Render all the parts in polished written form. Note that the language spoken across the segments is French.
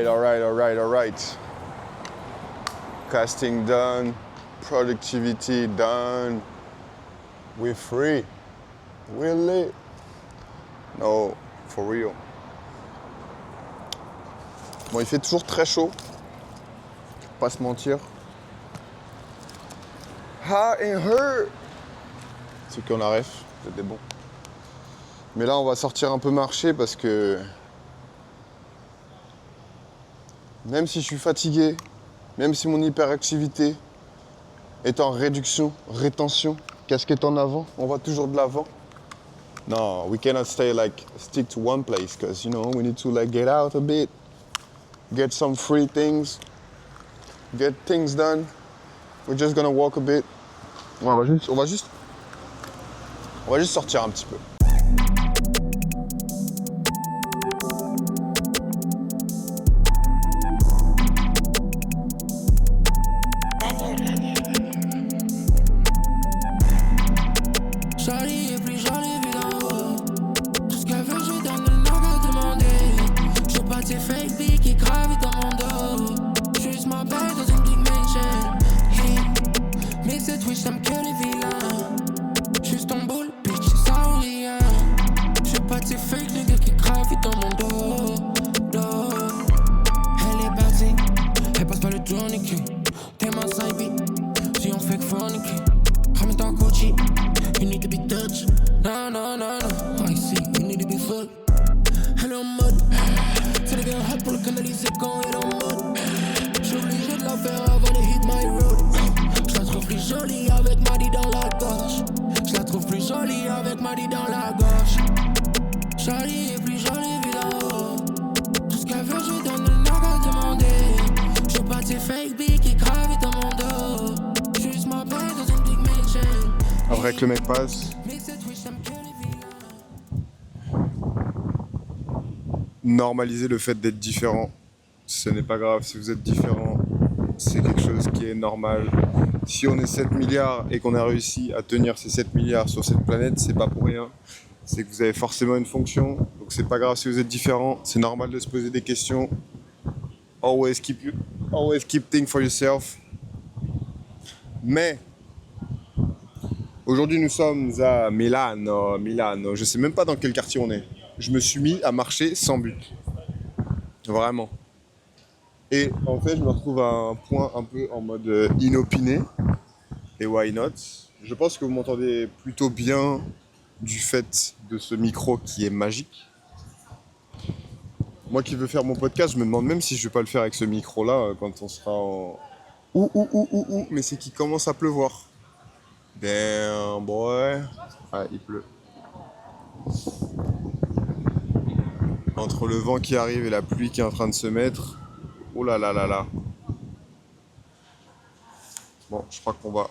Alright. Casting done, productivity done. We're free. We're lit. No, for real. Bon, il fait toujours très chaud. Pas se mentir. Hot and hurt. Ceux qui ont la ref, c'est des bons. Mais là, on va sortir un peu marcher parce que même si je suis fatigué, même si mon hyperactivité est en rétention, casquette en avant, on va toujours de l'avant. No, we cannot stick to one place because, we need to get out a bit, get some free things, get things done. We're just gonna walk a bit. On va juste sortir un petit peu. Après que le mec passe. Normaliser le fait d'être différent. Ce n'est pas grave si vous êtes différent. C'est quelque chose qui est normal. Si on est 7 milliards et qu'on a réussi à tenir ces 7 milliards sur cette planète, c'est pas pour rien. C'est que vous avez forcément une fonction. Donc c'est pas grave si vous êtes différent. C'est normal de se poser des questions. Always keep things for yourself. Mais aujourd'hui, nous sommes à Milano. Je sais même pas dans quel quartier on est. Je me suis mis à marcher sans but. Vraiment. Et en fait, je me retrouve à un point un peu en mode inopiné. Et why not? Je pense que vous m'entendez plutôt bien du fait de ce micro qui est magique. Moi qui veux faire mon podcast, je me demande même si je vais pas le faire avec ce micro-là quand on sera en... Mais c'est qu'il commence à pleuvoir. Damn boy. Ah, il pleut. Entre le vent qui arrive et la pluie qui est en train de se mettre. Oh là là là là. Bon, je crois qu'on va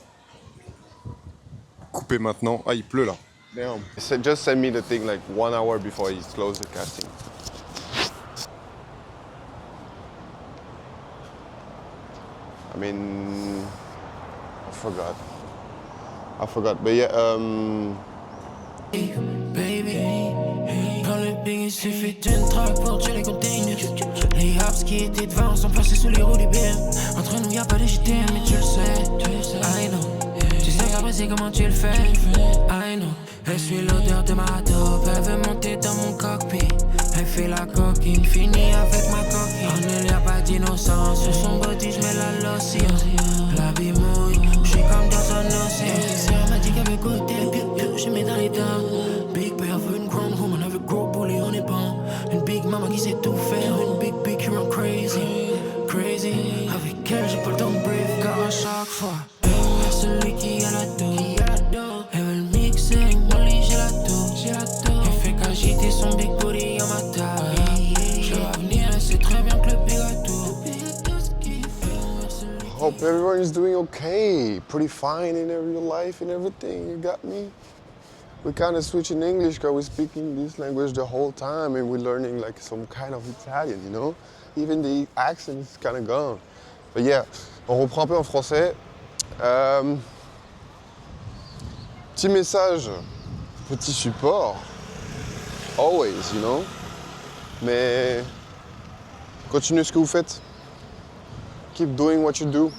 couper maintenant. Ah, il pleut là. Damn. Just send me the thing 1 hour before he closes the casting. I mean, I forgot. But yeah, Baby, dans le bing, il suffit d'une track pour tuer les containers. Les apps qui étaient devant sont placés sous les roues du BM. Entre nous y'a pas de JTM, mais tu le sais, I know. Tu sais apprécier comment tu le fais, I know. Elle suit l'odeur de ma dope, elle veut monter dans mon cockpit. Elle fait la coquine, finit avec ma coquine. En elle y'a pas d'innocence, sur son body j'mets la lotion. La vie mouille, j'suis comme dans un océan. Elle m'a dit qu'elle veut goûter, je mets dans les dents. Big bear veut une grande woman, avec gros boulet on est bon. Une big mama qui sait tout faire, une big big qui rend crazy. Avec elle j'ai pas le temps de brief, car à chaque fois celui qui a la dos, elle veut le mixer, moi lui j'ai la dos. Elle fait qu'agiter son big booty en ma taille. Je vais venir, elle sait très bien que le big a tout. Hope everyone is doing okay, pretty fine in real life and everything. You got me? We kind of switch in English because we're speaking this language the whole time and we're learning some kind of Italian, Even the accent is kind of gone. But yeah, on reprend un peu en français. Petit message, petit support. Always, Mais Continuez ce que vous faites. Keep doing what you do.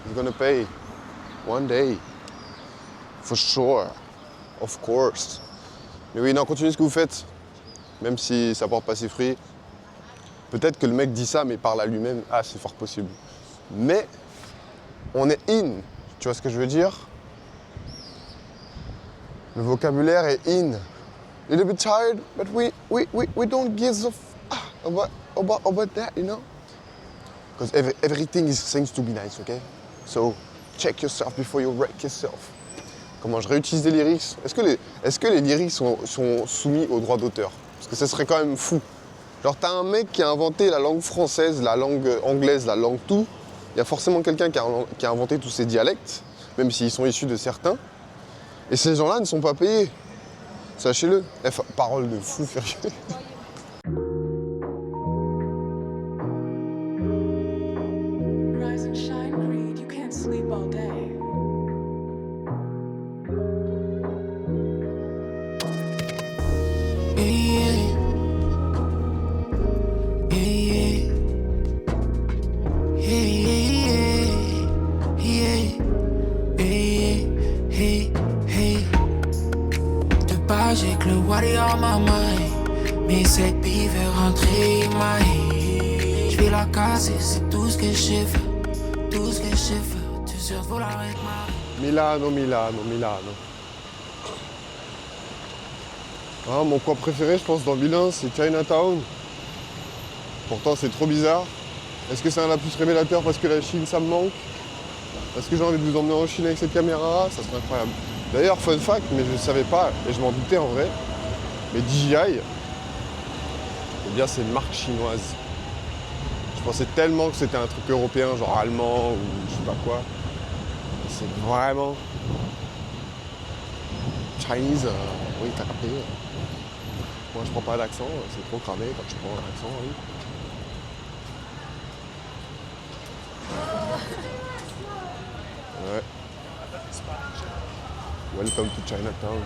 You're gonna pay. One day. For sure. Of course. Mais oui, non, continuez ce que vous faites. Même si ça porte pas ses fruits. Peut-être que le mec dit ça, mais parle à lui-même. Ah, c'est fort possible. Mais on est in. Tu vois ce que je veux dire? Le vocabulaire est in. A little bit tired, but we don't give about that, you know? Because everything seems to be nice, okay? So check yourself before you wreck yourself. Comment je réutilise des lyrics? Est-ce que les lyrics sont soumis aux droits d'auteur? Parce que ce serait quand même fou. Genre t'as un mec qui a inventé la langue française, la langue anglaise, la langue tout. Il y a forcément quelqu'un qui a inventé tous ces dialectes, même s'ils sont issus de certains. Et ces gens-là ne sont pas payés. Sachez-le. Parole de fou furieux. Rise and shine, greed. You can't sleep all day. J'ai que le Wally en ma main. Mais cette bille veut rentrer ma vie. Je vais la casser, c'est tout ce que je sais faire. Tout ce que je sais faire. Tu survoles avec ma. Milano. Ah, mon coin préféré, je pense, dans Milan, c'est Chinatown. Pourtant, c'est trop bizarre. Est-ce que c'est un la plus révélateur parce que la Chine, ça me manque? Est-ce que j'ai envie de vous emmener en Chine avec cette caméra? Ça serait incroyable. D'ailleurs, fun fact, mais je ne savais pas, et je m'en doutais en vrai, mais DJI, eh bien c'est une marque chinoise. Je pensais tellement que c'était un truc européen, genre allemand ou je sais pas quoi. C'est vraiment Chinese, oui, t'as capté. Moi je prends pas d'accent, c'est trop cramé quand je prends un accent, oui. Ouais. Welcome to Chinatown.